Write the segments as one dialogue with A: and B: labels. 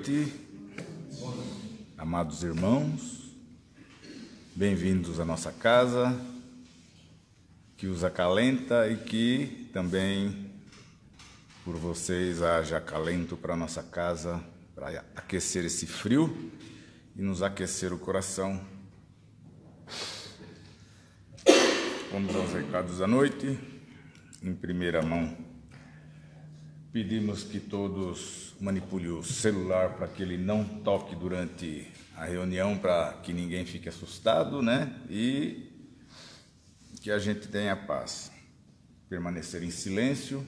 A: noite, amados irmãos, bem-vindos à nossa casa, que os acalenta e que também por vocês haja acalento para a nossa casa, para aquecer esse frio e nos aquecer o coração. Vamos aos recados da noite, em primeira mão. Pedimos que todos manipulem o celular para que ele não toque durante a reunião, para que ninguém fique assustado, né? E que a gente tenha paz. Permanecer em silêncio,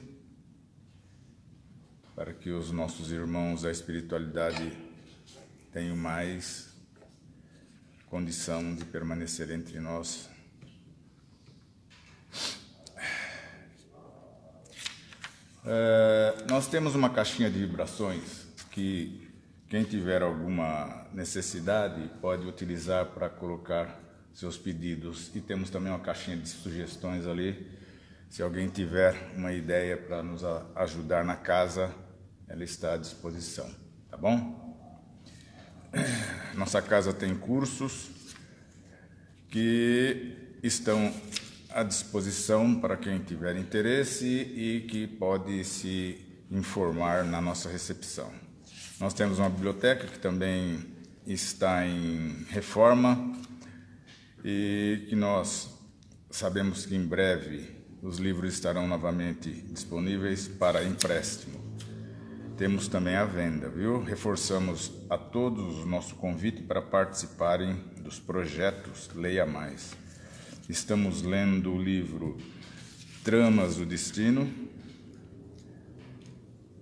A: para que os nossos irmãos da espiritualidade tenham mais condição de permanecer entre nós. Nós temos uma caixinha de vibrações que quem tiver alguma necessidade pode utilizar para colocar seus pedidos, e temos também uma caixinha de sugestões ali. Se alguém tiver uma ideia para nos ajudar na casa, ela está à disposição, tá bom? Nossa casa tem cursos que estão à disposição para quem tiver interesse e que pode se informar na nossa recepção. Nós temos uma biblioteca que também está em reforma e que nós sabemos que em breve os livros estarão novamente disponíveis para empréstimo. Temos também a venda, viu? Reforçamos a todos o nosso convite para participarem dos projetos Leia Mais. Estamos lendo o livro Tramas do Destino,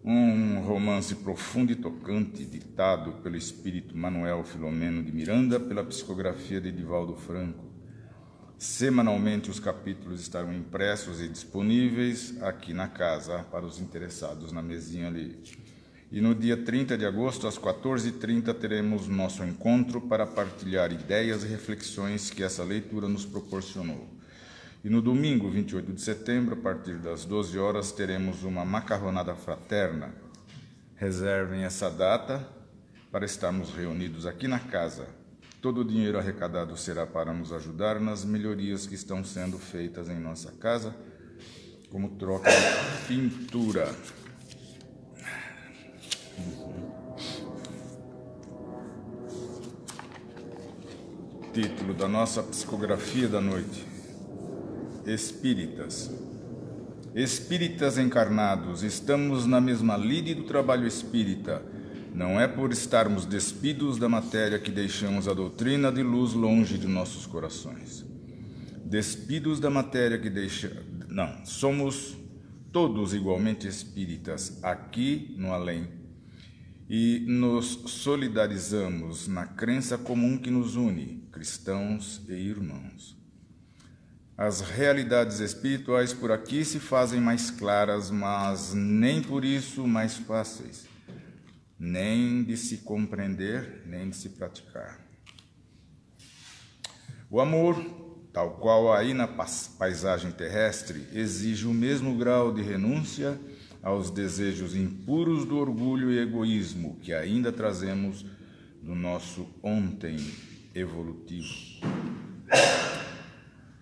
A: um romance profundo e tocante ditado pelo espírito Manuel Filomeno de Miranda, pela psicografia de Divaldo Franco. Semanalmente os capítulos estarão impressos e disponíveis aqui na casa para os interessados na mesinha ali. E no dia 30 de agosto, às 14h30, teremos nosso encontro para partilhar ideias e reflexões que essa leitura nos proporcionou. E no domingo, 28 de setembro, a partir das 12 horas, teremos uma macarronada fraterna. Reservem essa data para estarmos reunidos aqui na casa. Todo o dinheiro arrecadado será para nos ajudar nas melhorias que estão sendo feitas em nossa casa, como troca de pintura. Título da nossa psicografia da noite: Espíritas. Espíritas encarnados, estamos na mesma lide do trabalho espírita. Não é por estarmos despidos da matéria que deixamos a doutrina de luz longe de nossos corações. Despidos da matéria que não, somos todos igualmente espíritas, aqui no além. E nos solidarizamos na crença comum que nos une, cristãos e irmãos. As realidades espirituais por aqui se fazem mais claras, mas nem por isso mais fáceis, nem de se compreender, nem de se praticar. O amor, tal qual aí na paisagem terrestre, exige o mesmo grau de renúncia aos desejos impuros do orgulho e egoísmo que ainda trazemos do nosso ontem evolutivo.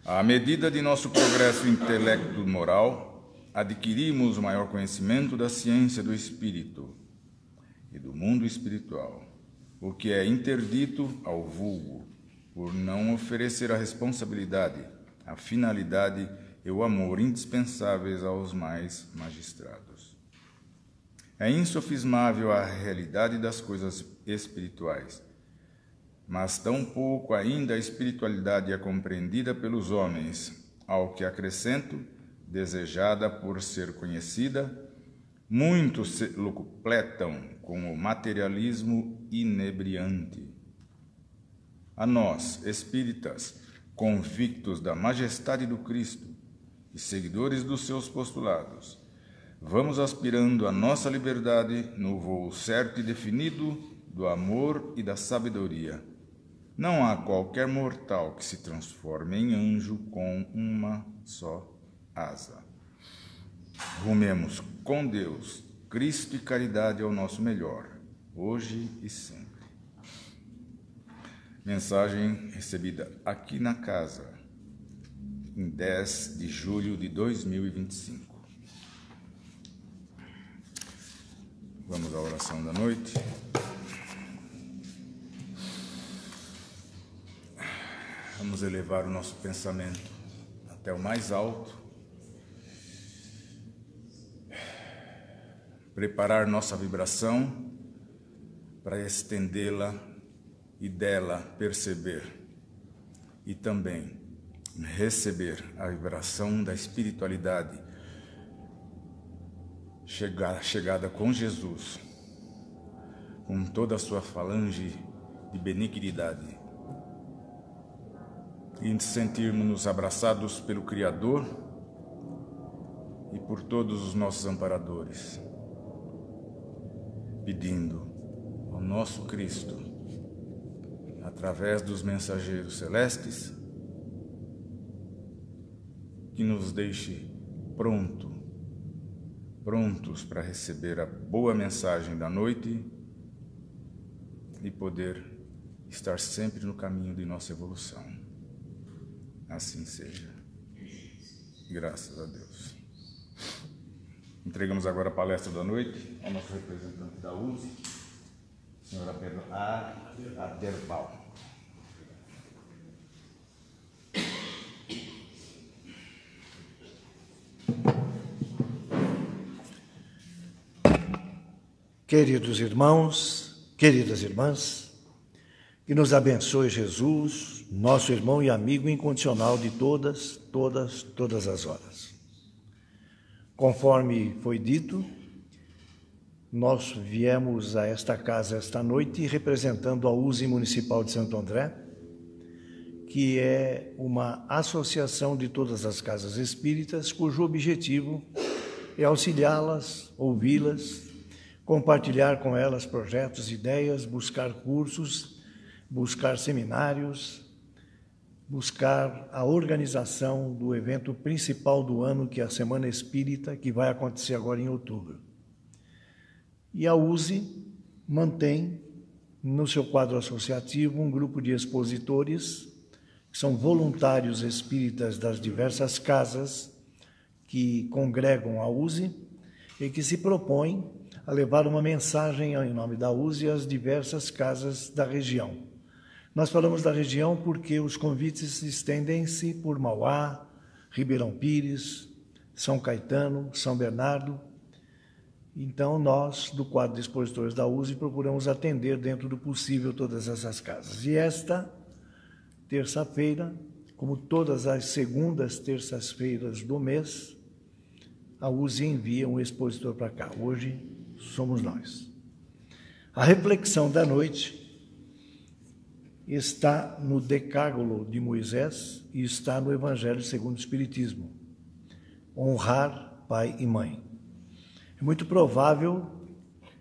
A: À medida de nosso progresso intelecto-moral, adquirimos maior conhecimento da ciência do espírito e do mundo espiritual, o que é interdito ao vulgo, por não oferecer a responsabilidade, a finalidade e o amor indispensáveis aos mais magistrados. É insofismável a realidade das coisas espirituais, mas tão pouco ainda a espiritualidade é compreendida pelos homens, ao que acrescento, desejada por ser conhecida, muitos se locupletam com o materialismo inebriante. A nós, espíritas, convictos da majestade do Cristo e seguidores dos seus postulados, vamos aspirando à nossa liberdade no voo certo e definido do amor e da sabedoria. Não há qualquer mortal que se transforme em anjo com uma só asa. Rumemos com Deus, Cristo e caridade ao nosso melhor, hoje e sempre. Mensagem recebida aqui na casa, em 10 de julho de 2025. Vamos à oração da noite. Vamos elevar o nosso pensamento até o mais alto, preparar nossa vibração para estendê-la e dela perceber e também receber a vibração da espiritualidade chegada com Jesus, com toda a sua falange de benignidade, e sentirmos-nos abraçados pelo Criador e por todos os nossos amparadores, pedindo ao nosso Cristo, através dos mensageiros celestes, que nos deixe prontos para receber a boa mensagem da noite e poder estar sempre no caminho de nossa evolução. Assim seja. Graças a Deus. Entregamos agora a palestra da noite ao nosso representante da USE, senhora Pedro Aderbal.
B: Queridos irmãos, queridas irmãs, que nos abençoe Jesus, nosso irmão e amigo incondicional de todas as horas. Conforme foi dito, nós viemos a esta casa esta noite representando a USE Municipal de Santo André, que é uma associação de todas as casas espíritas, cujo objetivo é auxiliá-las, ouvi-las, compartilhar com elas projetos, ideias, buscar cursos, buscar seminários, buscar a organização do evento principal do ano, que é a Semana Espírita, que vai acontecer agora em outubro. E a USE mantém no seu quadro associativo um grupo de expositores, que são voluntários espíritas das diversas casas que congregam a USE e que se propõem a levar uma mensagem em nome da USE às diversas casas da região. Nós falamos da região porque os convites estendem-se por Mauá, Ribeirão Pires, São Caetano, São Bernardo. Então, nós, do quadro de expositores da USE, procuramos atender dentro do possível todas essas casas. E esta terça-feira, como todas as segundas terças-feiras do mês, a USE envia um expositor para cá. Hoje somos nós. A reflexão da noite está no Decálogo de Moisés e está no Evangelho segundo o Espiritismo. Honrar pai e mãe. É muito provável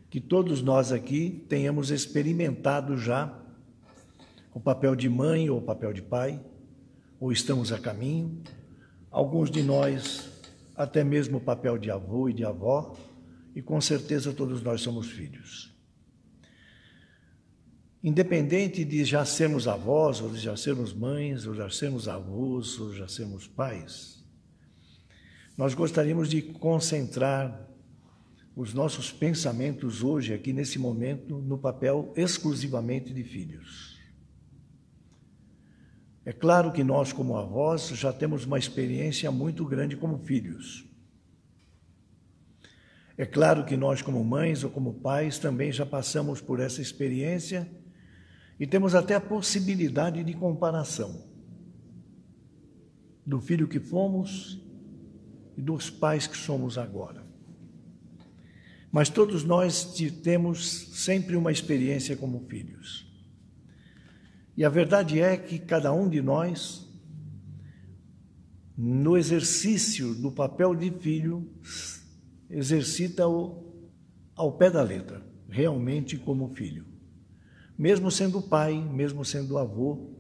B: que todos nós aqui tenhamos experimentado já o papel de mãe ou o papel de pai, ou estamos a caminho. Alguns de nós até mesmo o papel de avô e de avó, e com certeza todos nós somos filhos. Independente de já sermos avós, ou de já sermos mães, ou já sermos avós, ou já sermos pais, nós gostaríamos de concentrar os nossos pensamentos hoje, aqui nesse momento, no papel exclusivamente de filhos. É claro que nós, como avós, já temos uma experiência muito grande como filhos. É claro que nós, como mães ou como pais, também já passamos por essa experiência e temos até a possibilidade de comparação do filho que fomos e dos pais que somos agora. Mas todos nós temos sempre uma experiência como filhos. E a verdade é que cada um de nós, no exercício do papel de filho, exercita-o ao pé da letra, realmente como filho. Mesmo sendo pai, mesmo sendo avô,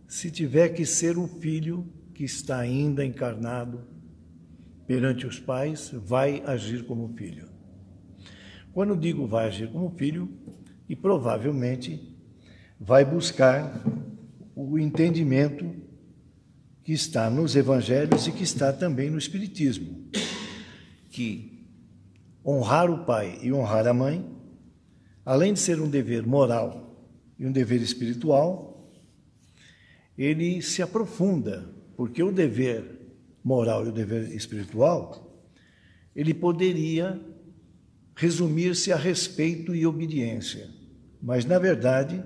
B: se tiver que ser o filho que está ainda encarnado perante os pais, vai agir como filho. Quando digo vai agir como filho, e provavelmente vai buscar o entendimento que está nos evangelhos e que está também no Espiritismo, que honrar o pai e honrar a mãe, além de ser um dever moral e um dever espiritual, ele se aprofunda, porque o dever moral e o dever espiritual, ele poderia resumir-se a respeito e obediência, mas, na verdade,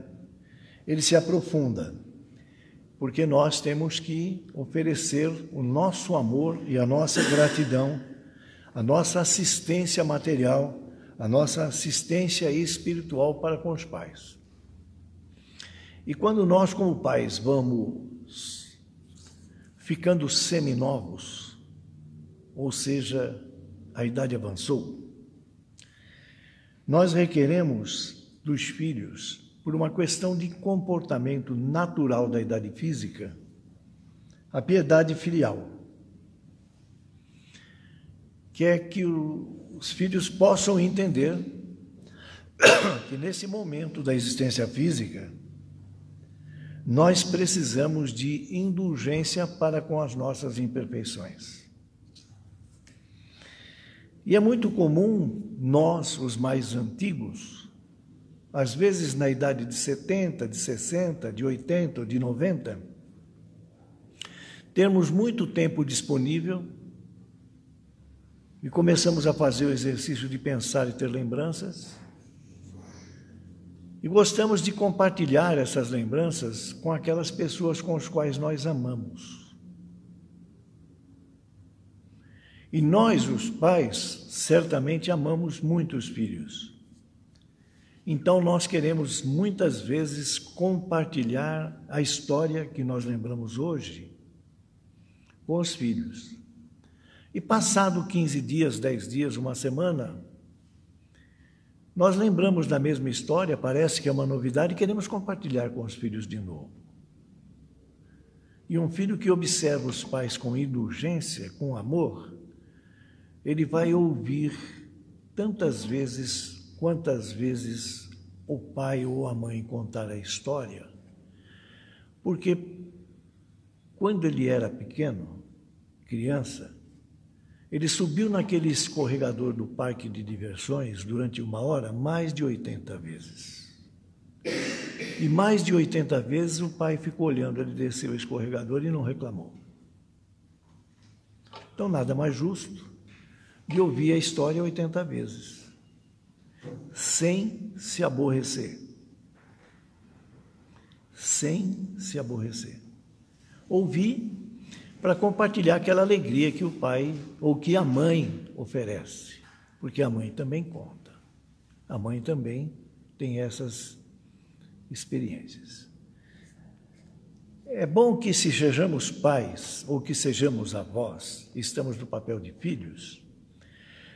B: ele se aprofunda, porque nós temos que oferecer o nosso amor e a nossa gratidão, a nossa assistência material, a nossa assistência espiritual para com os pais. E quando nós, como pais, vamos ficando seminovos, ou seja, a idade avançou, nós requeremos dos filhos, por uma questão de comportamento natural da idade física, a piedade filial, que é que os filhos possam entender que nesse momento da existência física, nós precisamos de indulgência para com as nossas imperfeições. E é muito comum nós, os mais antigos, às vezes na idade de 70, de 60, de 80 ou de 90, termos muito tempo disponível e começamos a fazer o exercício de pensar e ter lembranças, e gostamos de compartilhar essas lembranças com aquelas pessoas com as quais nós amamos. E nós, os pais, certamente amamos muito os filhos. Então, nós queremos muitas vezes compartilhar a história que nós lembramos hoje com os filhos. E passado 15 dias, 10 dias, uma semana, nós lembramos da mesma história, parece que é uma novidade, e queremos compartilhar com os filhos de novo. E um filho que observa os pais com indulgência, com amor, ele vai ouvir tantas vezes quantas vezes o pai ou a mãe contar a história, porque quando ele era pequeno, criança, ele subiu naquele escorregador do parque de diversões durante 1 hora mais de 80 vezes. E mais de 80 vezes o pai ficou olhando ele descer o escorregador e não reclamou. Então, nada mais justo de ouvir a história 80 vezes, sem se aborrecer. Sem se aborrecer. Ouvir para compartilhar aquela alegria que o pai ou que a mãe oferece, porque a mãe também conta. A mãe também tem essas experiências. É bom que, se sejamos pais ou que sejamos avós, estamos no papel de filhos,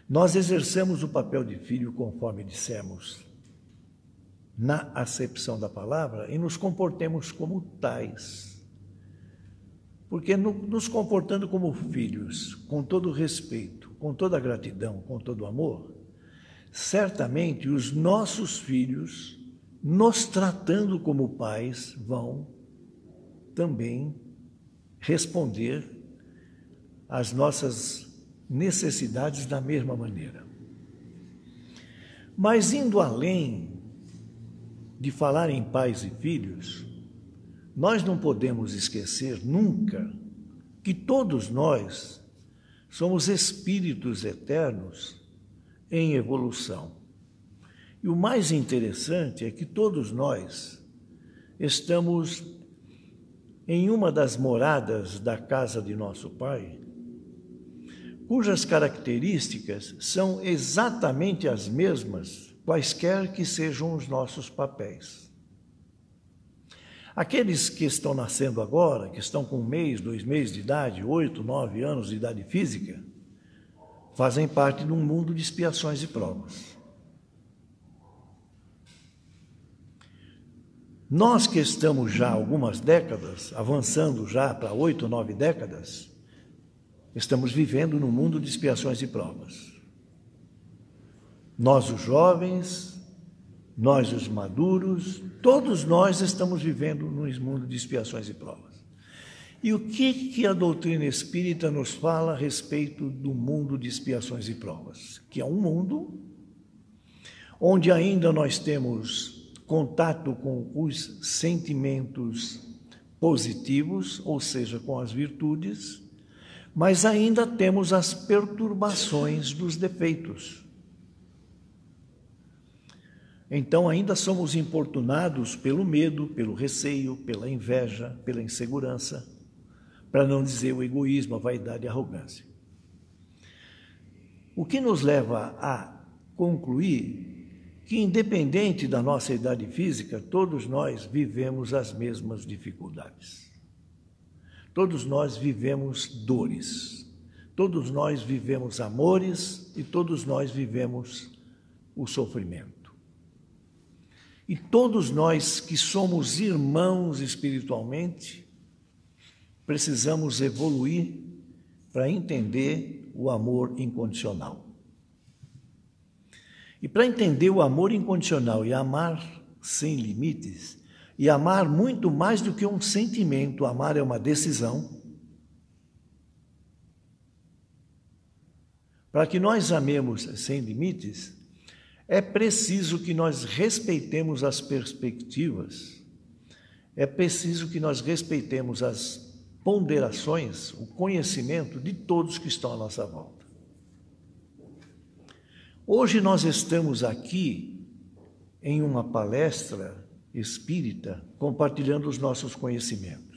B: nós exerçamos o papel de filho conforme dissemos na acepção da palavra e nos comportemos como tais. Porque nos comportando como filhos, com todo respeito, com toda gratidão, com todo amor, certamente os nossos filhos, nos tratando como pais, vão também responder às nossas necessidades da mesma maneira. Mas indo além de falar em pais e filhos, nós não podemos esquecer nunca que todos nós somos espíritos eternos em evolução. E o mais interessante é que todos nós estamos em uma das moradas da casa de nosso Pai, cujas características são exatamente as mesmas, quaisquer que sejam os nossos papéis. Aqueles que estão nascendo agora, que estão com 1 mês, 2 meses de idade, 8, 9 anos de idade física, fazem parte de um mundo de expiações e provas. Nós que estamos já há algumas décadas, avançando já para 8, 9 décadas, estamos vivendo num mundo de expiações e provas. Nós, os jovens, nós, os maduros, todos nós estamos vivendo num mundo de expiações e provas. E o que a doutrina espírita nos fala a respeito do mundo de expiações e provas? Que é um mundo onde ainda nós temos contato com os sentimentos positivos, ou seja, com as virtudes, mas ainda temos as perturbações dos defeitos. Então ainda somos importunados pelo medo, pelo receio, pela inveja, pela insegurança, para não dizer o egoísmo, a vaidade e a arrogância. O que nos leva a concluir que, independente da nossa idade física, todos nós vivemos as mesmas dificuldades. Todos nós vivemos dores, todos nós vivemos amores e todos nós vivemos o sofrimento. E todos nós que somos irmãos espiritualmente, precisamos evoluir para entender o amor incondicional. E para entender o amor incondicional e amar sem limites, e amar muito mais do que um sentimento, amar é uma decisão. Para que nós amemos sem limites, é preciso que nós respeitemos as perspectivas, é preciso que nós respeitemos as ponderações, o conhecimento de todos que estão à nossa volta. Hoje nós estamos aqui em uma palestra espírita, compartilhando os nossos conhecimentos.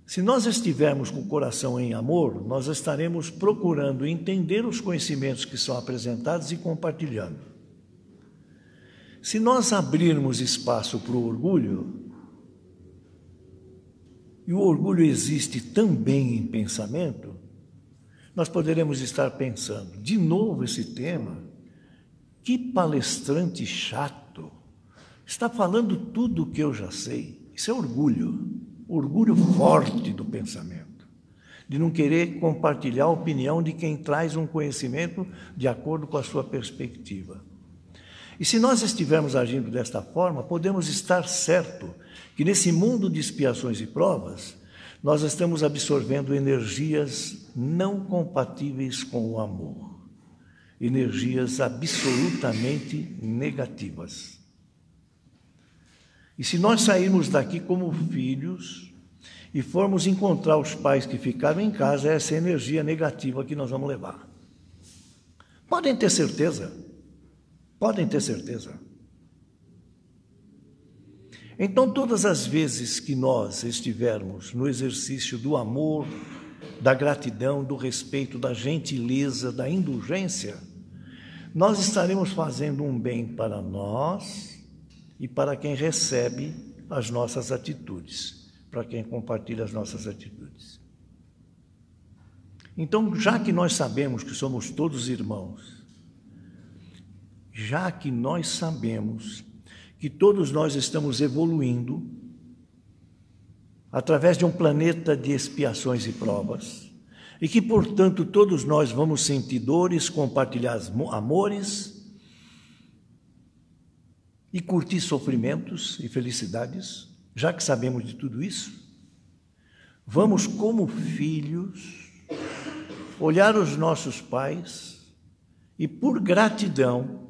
B: Se nós estivermos com o coração em amor, nós estaremos procurando entender os conhecimentos que são apresentados e compartilhando. Se nós abrirmos espaço para o orgulho, e o orgulho existe também em pensamento, nós poderemos estar pensando, de novo esse tema, que palestrante chato, está falando tudo o que eu já sei. Isso é orgulho forte do pensamento, de não querer compartilhar a opinião de quem traz um conhecimento de acordo com a sua perspectiva. E se nós estivermos agindo desta forma, podemos estar certo que nesse mundo de expiações e provas, nós estamos absorvendo energias não compatíveis com o amor, energias absolutamente negativas. E se nós sairmos daqui como filhos e formos encontrar os pais que ficaram em casa, é essa energia negativa que nós vamos levar. Podem ter certeza. Podem ter certeza. Então, todas as vezes que nós estivermos no exercício do amor, da gratidão, do respeito, da gentileza, da indulgência, nós estaremos fazendo um bem para nós e para quem recebe as nossas atitudes, para quem compartilha as nossas atitudes. Então, já que nós sabemos que somos todos irmãos, já que nós sabemos que todos nós estamos evoluindo através de um planeta de expiações e provas, e que, portanto, todos nós vamos sentir dores, compartilhar amores e curtir sofrimentos e felicidades, já que sabemos de tudo isso, vamos, como filhos, olhar os nossos pais e, por gratidão,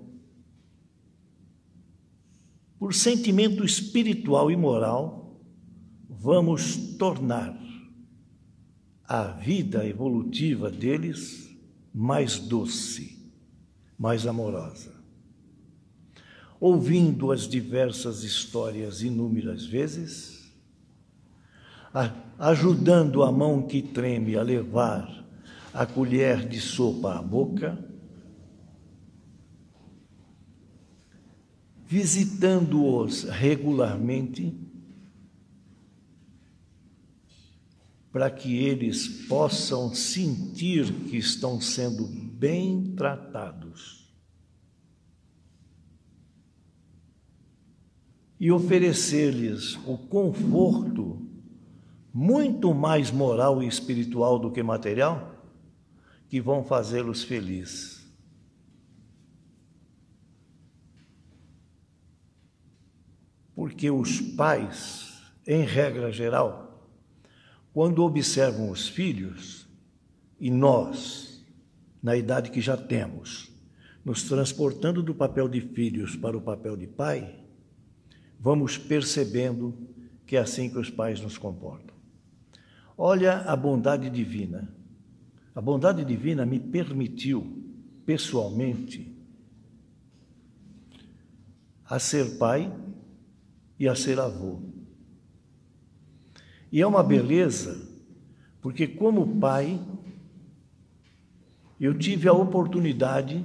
B: por sentimento espiritual e moral, vamos tornar a vida evolutiva deles mais doce, mais amorosa. Ouvindo as diversas histórias inúmeras vezes, ajudando a mão que treme a levar a colher de sopa à boca, visitando-os regularmente, para que eles possam sentir que estão sendo bem tratados e oferecer-lhes o conforto muito mais moral e espiritual do que material, que vão fazê-los felizes. Porque os pais, em regra geral, quando observam os filhos, e nós, na idade que já temos, nos transportando do papel de filhos para o papel de pai, vamos percebendo que é assim que os pais nos comportam. Olha a bondade divina. A bondade divina me permitiu, pessoalmente, a ser pai e a ser avô. E é uma beleza, porque como pai, eu tive a oportunidade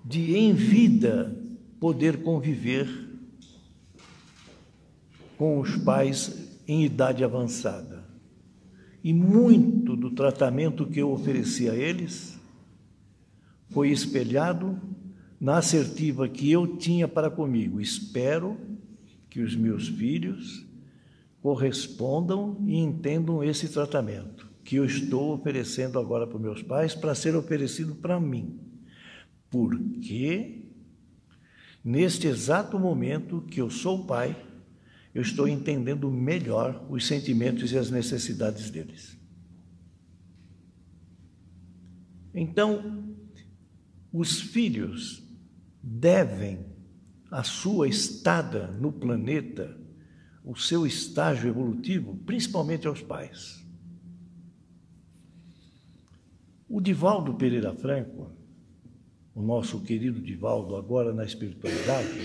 B: de, em vida, poder conviver com os pais em idade avançada. E muito do tratamento que eu ofereci a eles foi espelhado na assertiva que eu tinha para comigo. Espero que os meus filhos correspondam e entendam esse tratamento que eu estou oferecendo agora para os meus pais, para ser oferecido para mim. Porque, neste exato momento que eu sou pai, eu estou entendendo melhor os sentimentos e as necessidades deles. Então, os filhos devem a sua estada no planeta, o seu estágio evolutivo, principalmente aos pais. O Divaldo Pereira Franco, o nosso querido Divaldo, agora na espiritualidade,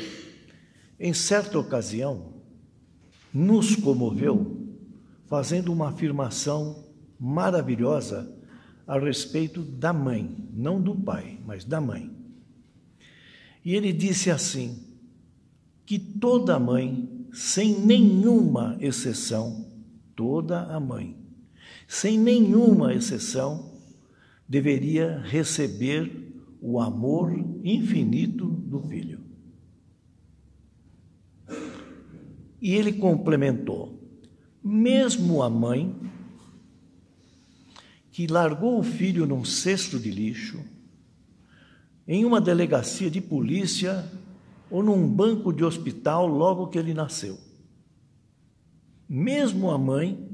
B: em certa ocasião, nos comoveu, fazendo uma afirmação maravilhosa a respeito da mãe, não do pai, mas da mãe. E ele disse assim, que toda mãe, sem nenhuma exceção, toda a mãe, sem nenhuma exceção, deveria receber o amor infinito do filho. E ele complementou, mesmo a mãe que largou o filho num cesto de lixo, em uma delegacia de polícia ou num banco de hospital logo que ele nasceu. Mesmo a mãe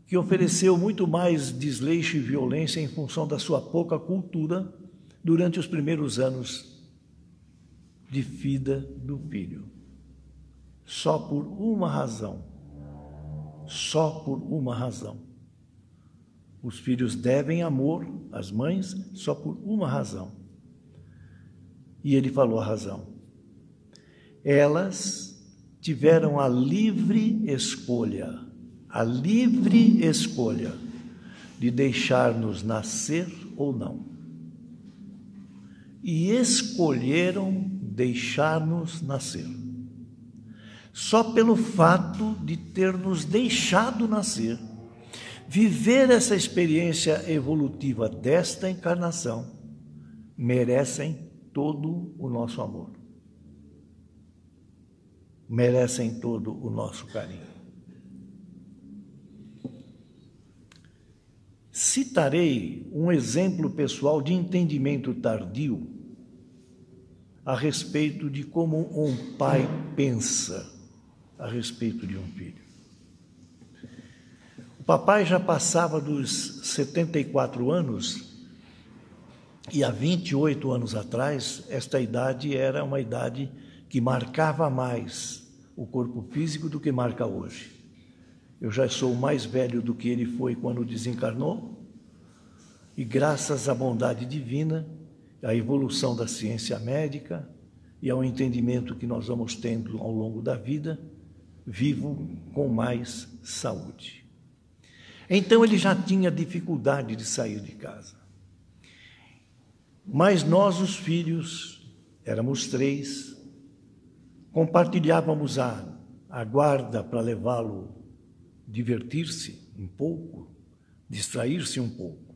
B: que ofereceu muito mais desleixo e violência em função da sua pouca cultura durante os primeiros anos de vida do filho. Só por uma razão. Só por uma razão. Os filhos devem amor às mães só por uma razão. E ele falou a razão. Elas tiveram a livre escolha de deixar-nos nascer ou não. E escolheram deixar-nos nascer. Só pelo fato de ter nos deixado nascer, viver essa experiência evolutiva desta encarnação, merecem todo o nosso amor. Merecem todo o nosso carinho. Citarei um exemplo pessoal de entendimento tardio a respeito de como um pai pensa a respeito de um filho. O papai já passava dos 74 anos e há 28 anos atrás, esta idade era uma idade que marcava mais o corpo físico do que marca hoje. Eu já sou mais velho do que ele foi quando desencarnou e graças à bondade divina, à evolução da ciência médica e ao entendimento que nós vamos tendo ao longo da vida, vivo com mais saúde. Então ele já tinha dificuldade de sair de casa. Mas nós, os filhos, éramos 3, compartilhávamos a guarda para levá-lo divertir-se um pouco, distrair-se um pouco.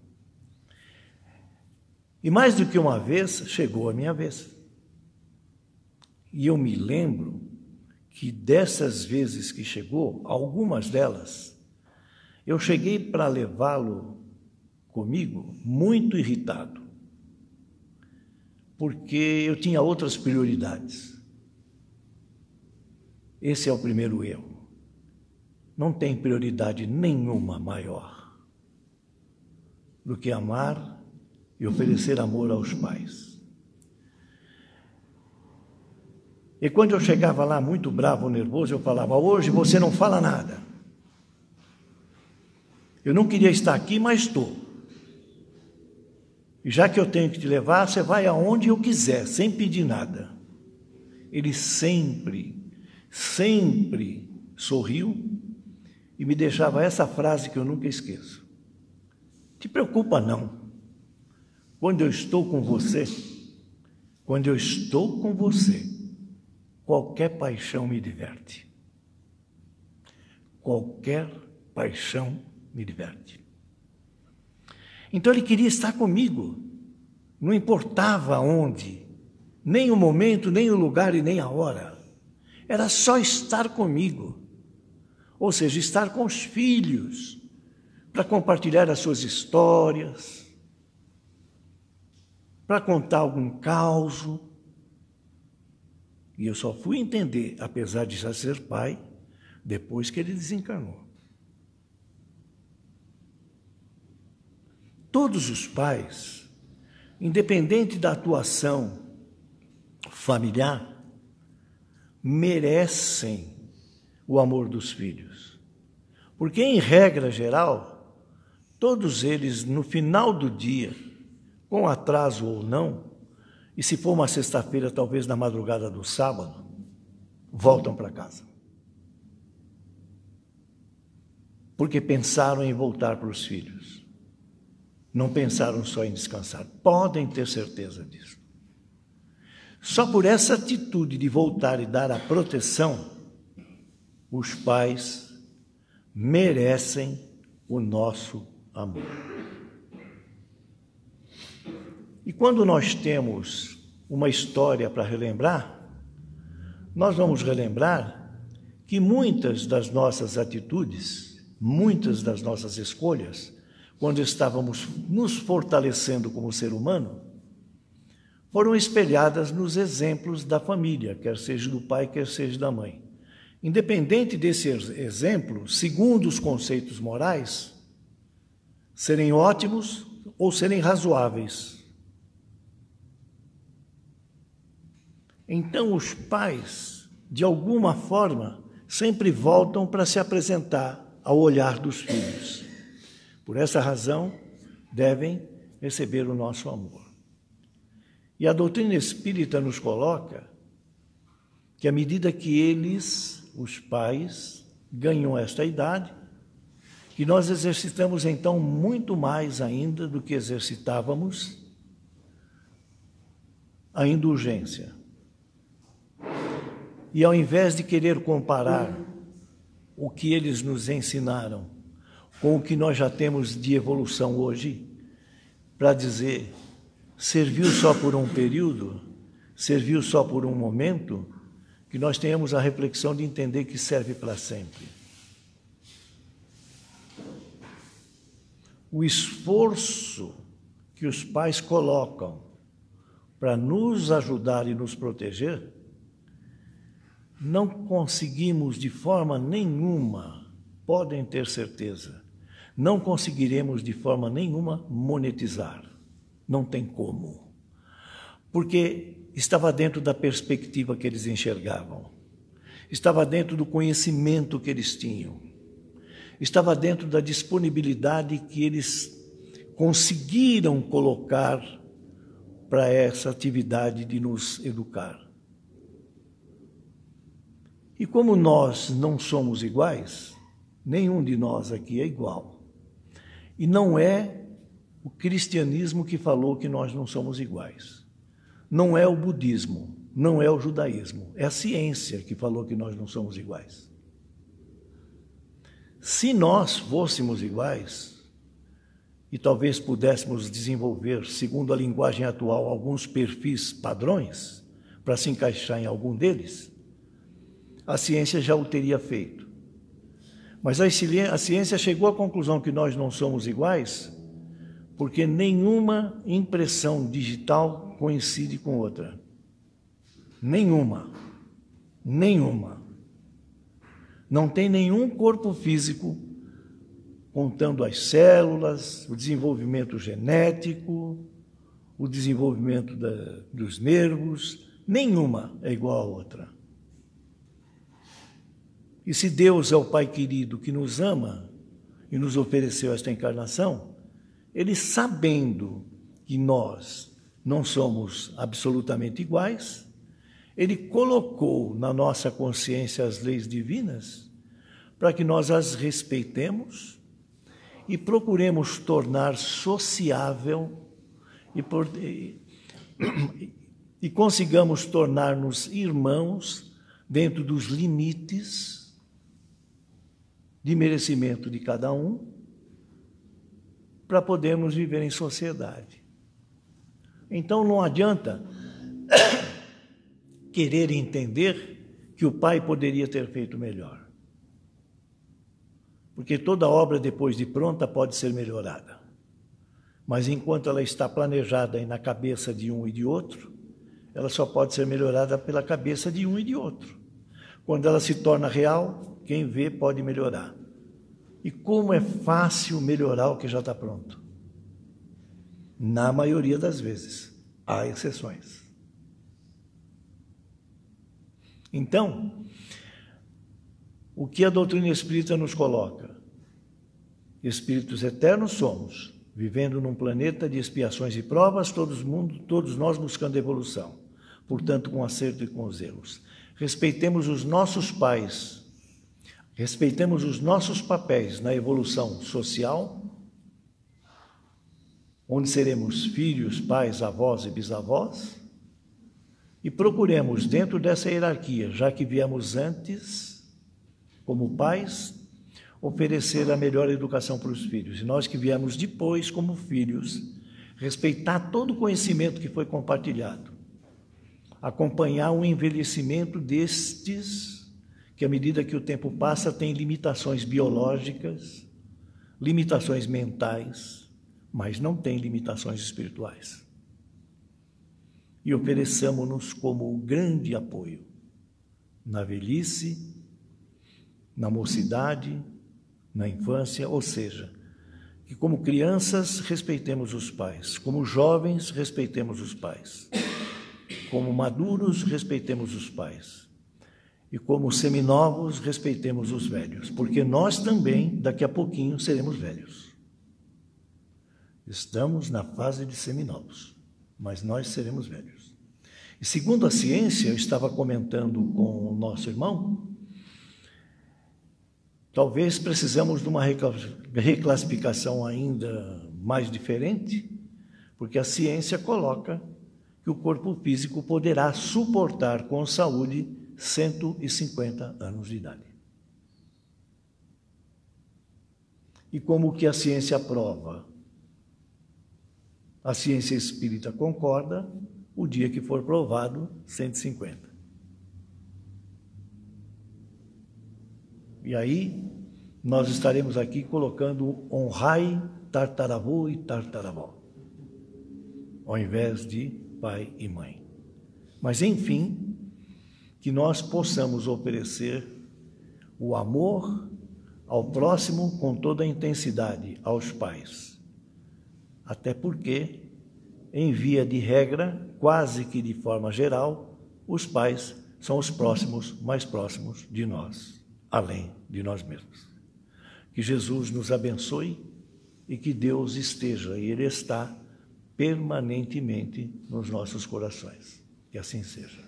B: E mais do que uma vez, chegou a minha vez. E eu me lembro que dessas vezes que chegou, algumas delas, eu cheguei para levá-lo comigo muito irritado, porque eu tinha outras prioridades. Esse é o primeiro erro. Não tem prioridade nenhuma maior do que amar e oferecer amor aos pais. E quando eu chegava lá muito bravo, nervoso, eu falava: hoje você não fala nada. Eu não queria estar aqui, mas estou. E já que eu tenho que te levar, você vai aonde eu quiser, sem pedir nada. Ele sempre sorriu e me deixava essa frase que eu nunca esqueço: te preocupa não. Quando eu estou com você, qualquer paixão me diverte. Qualquer paixão me diverte. Então ele queria estar comigo, não importava onde, nem o momento, nem o lugar e nem a hora. Era só estar comigo, ou seja, estar com os filhos, para compartilhar as suas histórias, para contar algum caos. E eu só fui entender, apesar de já ser pai, depois que ele desencarnou. Todos os pais, independente da atuação familiar, merecem o amor dos filhos. Porque, em regra geral, todos eles, no final do dia, com atraso ou não, e se for uma sexta-feira, talvez na madrugada do sábado, voltam para casa. Porque pensaram em voltar para os filhos. Não pensaram só em descansar. Podem ter certeza disso. Só por essa atitude de voltar e dar a proteção, os pais merecem o nosso amor. E quando nós temos uma história para relembrar, nós vamos relembrar que muitas das nossas atitudes, muitas das nossas escolhas, quando estávamos nos fortalecendo como ser humano, foram espelhadas nos exemplos da família, quer seja do pai, quer seja da mãe. Independente desse exemplo, segundo os conceitos morais, serem ótimos ou serem razoáveis. Então, os pais, de alguma forma, sempre voltam para se apresentar ao olhar dos filhos. Por essa razão, devem receber o nosso amor. E a doutrina espírita nos coloca que, à medida que eles, os pais, ganham esta idade, que nós exercitamos, então, muito mais ainda do que exercitávamos a indulgência. E, ao invés de querer comparar o que eles nos ensinaram com o que nós já temos de evolução hoje, para dizer, serviu só por um período, serviu só por um momento, que nós tenhamos a reflexão de entender que serve para sempre. O esforço que os pais colocam para nos ajudar e nos proteger, não conseguimos de forma nenhuma, podem ter certeza, não conseguiremos de forma nenhuma monetizar. Não tem como. Porque estava dentro da perspectiva que eles enxergavam. Estava dentro do conhecimento que eles tinham. Estava dentro da disponibilidade que eles conseguiram colocar para essa atividade de nos educar. E como nós não somos iguais, nenhum de nós aqui é igual. E não é o cristianismo que falou que nós não somos iguais. Não é o budismo, não é o judaísmo. É a ciência que falou que nós não somos iguais. Se nós fôssemos iguais, e talvez pudéssemos desenvolver, segundo a linguagem atual, alguns perfis padrões, para se encaixar em algum deles, a ciência já o teria feito. Mas a ciência chegou à conclusão que nós não somos iguais porque nenhuma impressão digital coincide com outra. Nenhuma. Não tem nenhum corpo físico, contando as células, o desenvolvimento genético, o desenvolvimento dos nervos, nenhuma é igual à outra. E se Deus é o Pai querido que nos ama e nos ofereceu esta encarnação, Ele, sabendo que nós não somos absolutamente iguais, Ele colocou na nossa consciência as leis divinas para que nós as respeitemos e procuremos tornar sociável e consigamos tornar-nos irmãos dentro dos limites de merecimento de cada um, para podermos viver em sociedade. Então não adianta querer entender que o Pai poderia ter feito melhor. Porque toda obra, depois de pronta, pode ser melhorada. Mas enquanto ela está planejada na cabeça de um e de outro, ela só pode ser melhorada pela cabeça de um e de outro. Quando ela se torna real, quem vê pode melhorar. E como é fácil melhorar o que já está pronto? Na maioria das vezes. Há exceções. Então, o que a doutrina espírita nos coloca? Espíritos eternos somos, vivendo num planeta de expiações e provas, todos nós buscando evolução, portanto com acerto e com zelos. Respeitemos os nossos pais, respeitemos os nossos papéis na evolução social, onde seremos filhos, pais, avós e bisavós, e procuremos, dentro dessa hierarquia, já que viemos antes, como pais, oferecer a melhor educação para os filhos. E nós que viemos depois, como filhos, respeitar todo o conhecimento que foi compartilhado. Acompanhar o envelhecimento destes, que à medida que o tempo passa, tem limitações biológicas, limitações mentais, mas não tem limitações espirituais. E ofereçamos-nos como grande apoio na velhice, na mocidade, na infância, ou seja, que como crianças respeitemos os pais, como jovens respeitemos os pais, como maduros respeitemos os pais e como seminovos respeitemos os velhos, porque nós também daqui a pouquinho seremos velhos. Estamos na fase de seminovos, mas nós seremos velhos. E segundo a ciência, eu estava comentando com o nosso irmão, talvez precisamos de uma reclassificação ainda mais diferente, porque a ciência coloca que o corpo físico poderá suportar com saúde 150 anos de idade. E como que a ciência prova? A ciência espírita concorda, o dia que for provado, 150. E aí, nós estaremos aqui colocando honrai, tartaravô e tartaravó, ao invés de pai e mãe. Mas, enfim, que nós possamos oferecer o amor ao próximo com toda a intensidade aos pais. Até porque, em via de regra, quase que de forma geral, os pais são os próximos, mais próximos de nós, além de nós mesmos. Que Jesus nos abençoe e que Deus esteja, e Ele está permanentemente nos nossos corações. Que assim seja.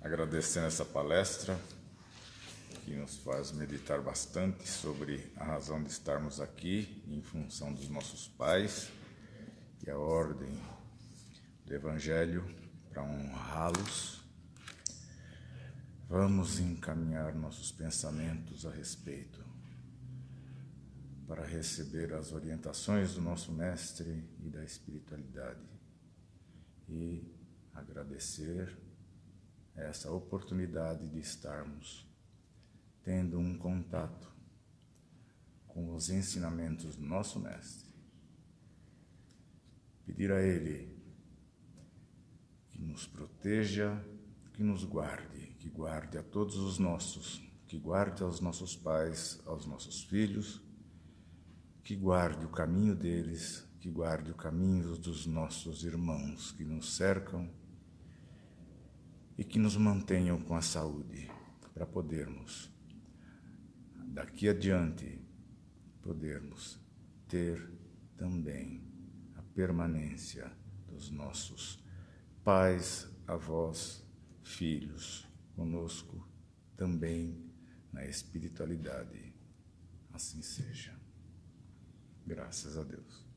A: Agradecendo essa palestra, que nos faz meditar bastante sobre a razão de estarmos aqui em função dos nossos pais e a ordem do Evangelho para honrá-los. Vamos encaminhar nossos pensamentos a respeito para receber as orientações do nosso Mestre e da espiritualidade e agradecer essa oportunidade de estarmos tendo um contato com os ensinamentos do nosso Mestre. Pedir a Ele nos proteja, que nos guarde, que guarde a todos os nossos, que guarde aos nossos pais, aos nossos filhos, que guarde o caminho deles, que guarde o caminho dos nossos irmãos que nos cercam e que nos mantenham com a saúde para podermos, daqui adiante, podermos ter também a permanência dos nossos pais, avós, filhos conosco também na espiritualidade. Assim seja. Graças a Deus.